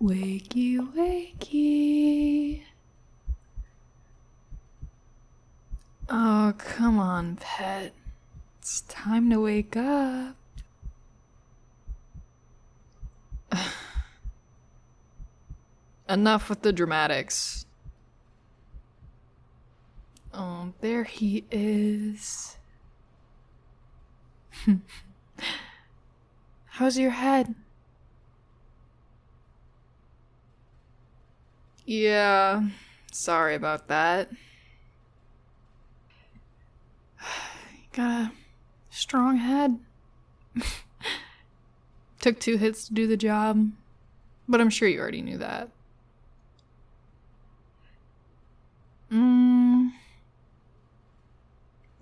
Wakey, wakey. Oh, come on, pet. It's time to wake up. Enough with the dramatics. Oh, there he is. How's your head? Yeah, sorry about that. Got a strong head. Took 2 hits to do the job, but I'm sure you already knew that.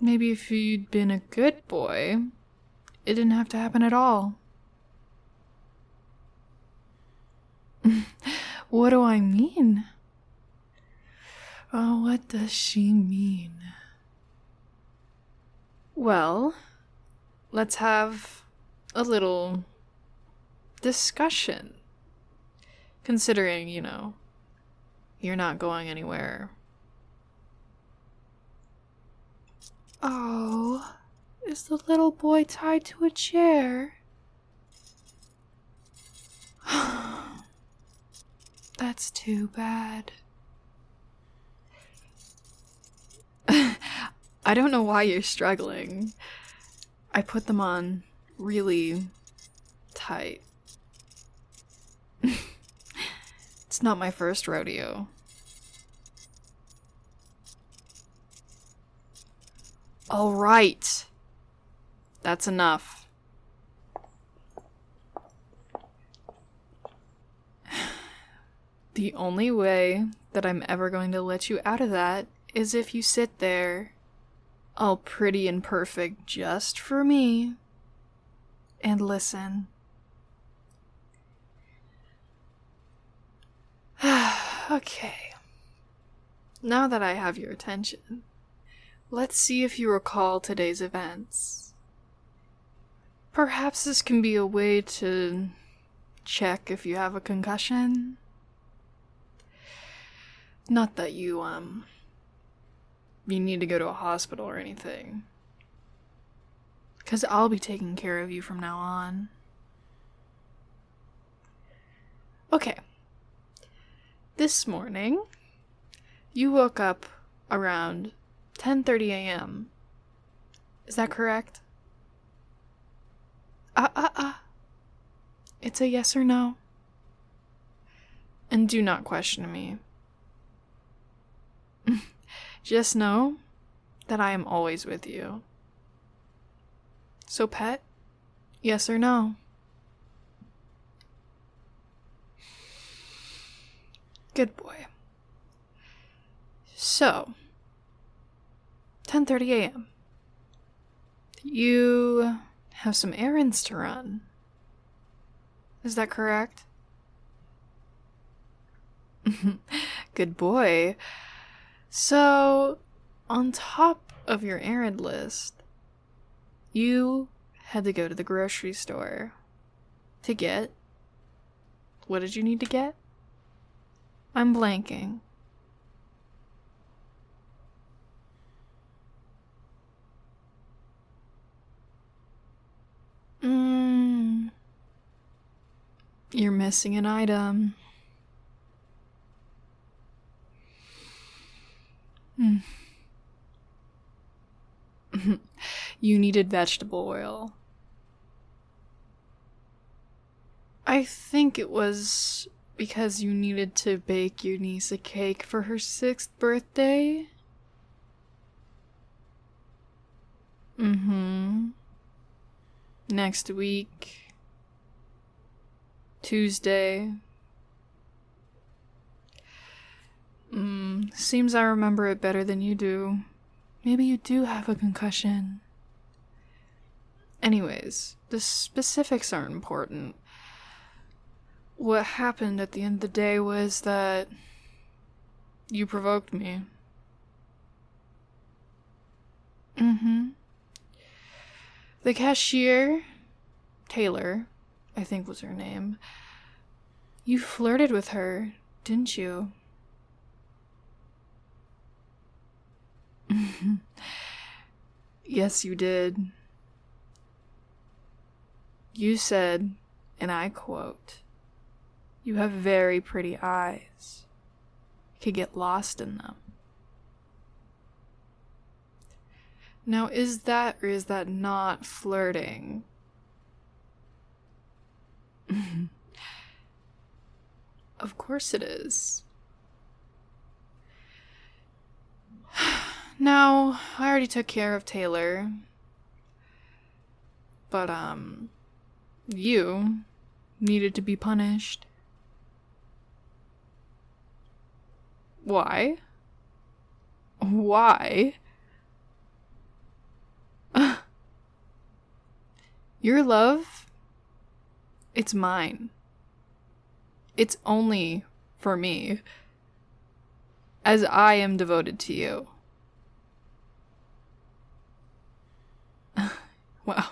Maybe if you'd been a good boy, it didn't have to happen at all. What do I mean? Oh, what does she mean? Well, let's have a little discussion. Considering, you're not going anywhere. Oh, is the little boy tied to a chair? That's too bad. I don't know why you're struggling. I put them on really tight. It's not my first rodeo. All right. That's enough. The only way that I'm ever going to let you out of that is if you sit there, all pretty and perfect just for me, and listen. Okay. Now that I have your attention, let's see if you recall today's events. Perhaps this can be a way to check if you have a concussion. Not that you need to go to a hospital or anything. 'Cause I'll be taking care of you from now on. Okay. This morning, you woke up around 10:30 a.m. Is that correct? It's a yes or no. And do not question me. Just know that I am always with you. So, pet, yes or no? Good boy. So, 10:30 a.m. You have some errands to run. Is that correct? Good boy. So, on top of your errand list, you had to go to the grocery store to get... What did you need to get? I'm blanking. You're missing an item. You needed vegetable oil. I think it was because you needed to bake your niece a cake for her 6th birthday. Next week. Tuesday. Seems I remember it better than you do. Maybe you do have a concussion. Anyways, the specifics aren't important. What happened at the end of the day was that you provoked me. The cashier, Taylor, I think was her name, You flirted with her, didn't you? Yes, you did. You said, and I quote, "You have very pretty eyes. You could get lost in them." Now, is that or is that not flirting? Of course it is. Now, I already took care of Taylor. But, you needed to be punished. Why? Why? Your love, it's mine. It's only for me, as I am devoted to you. Wow,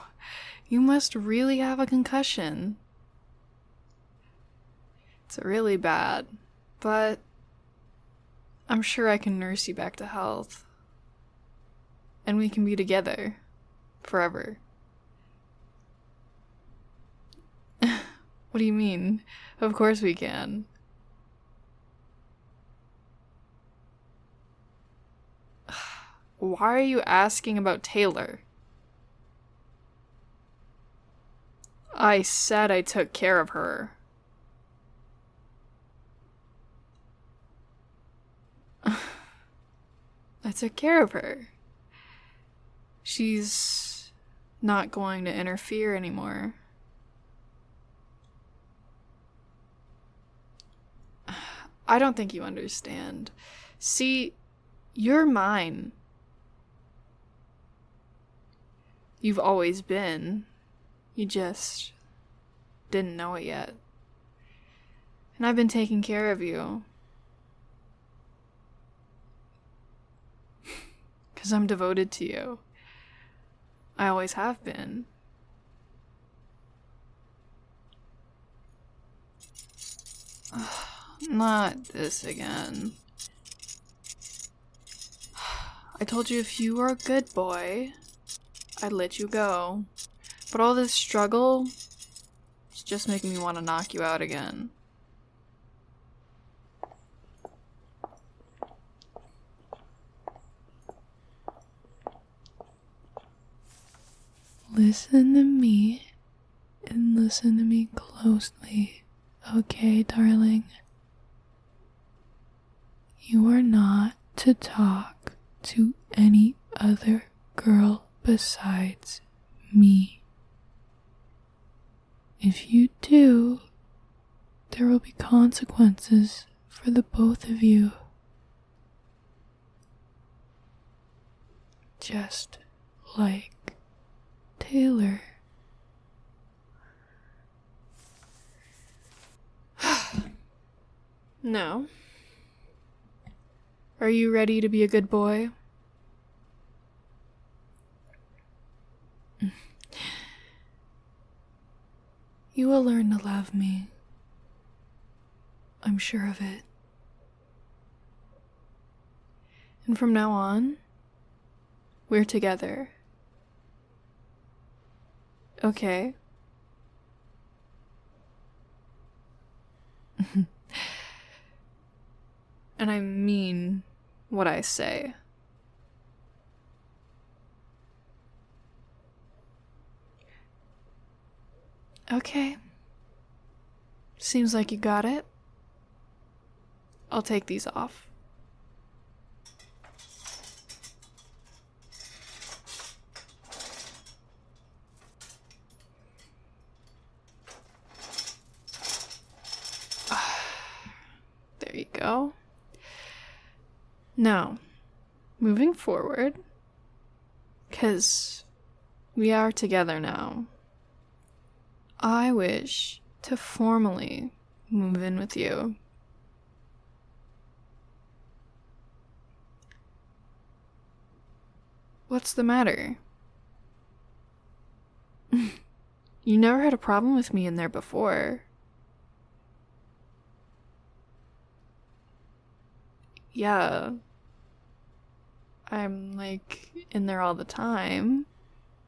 you must really have a concussion. It's really bad, but I'm sure I can nurse you back to health. And we can be together forever. What do you mean? Of course we can. Why are you asking about Taylor? I said I took care of her. I took care of her. She's not going to interfere anymore. I don't think you understand. See, you're mine. You've always been. You just didn't know it yet. And I've been taking care of you. 'Cause I'm devoted to you. I always have been. Not this again. I told you if you were a good boy, I'd let you go. But all this struggle is just making me want to knock you out again. Listen to me, and listen to me closely, okay, darling? You are not to talk to any other girl besides me. If you do, there will be consequences for the both of you. Just like Taylor. No. Are you ready to be a good boy? You will learn to love me. I'm sure of it. And from now on, we're together. Okay? And I mean what I say. Okay. Seems like you got it. I'll take these off. There you go. Now, moving forward, because we are together now, I wish to formally move in with you. What's the matter? You never had a problem with me in there before. Yeah. I'm, like, in there all the time.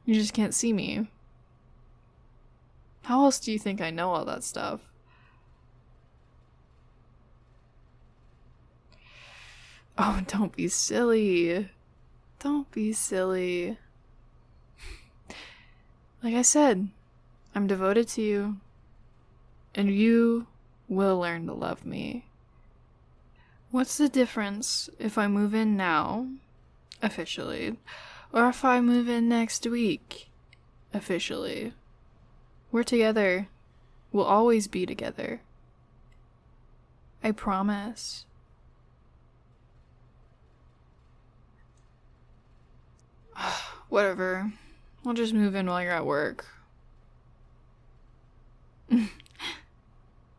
You just can't see me. How else do you think I know all that stuff? Oh, don't be silly. Don't be silly. Like I said, I'm devoted to you. And you will learn to love me. What's the difference if I move in now, officially, or if I move in next week, officially? We're together. We'll always be together. I promise. Whatever. I'll just move in while you're at work.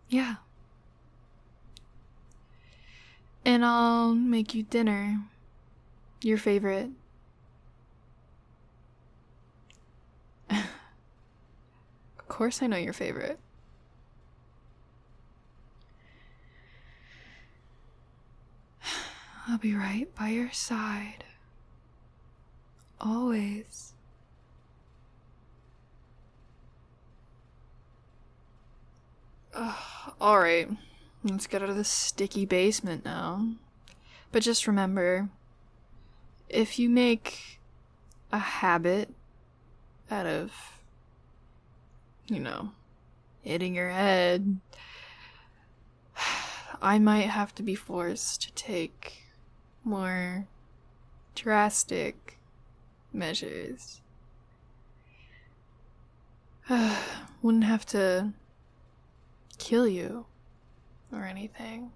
Yeah. And I'll make you dinner. Your favorite. Of course I know your favorite. I'll be right by your side. Always. Alright, let's get out of this sticky basement now. But just remember, if you make a habit out of, hitting your head, I might have to be forced to take more drastic measures. Wouldn't have to kill you or anything.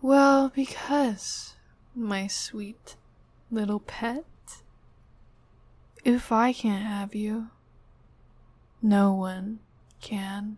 Well, because, my sweet little pet, if I can't have you, no one can.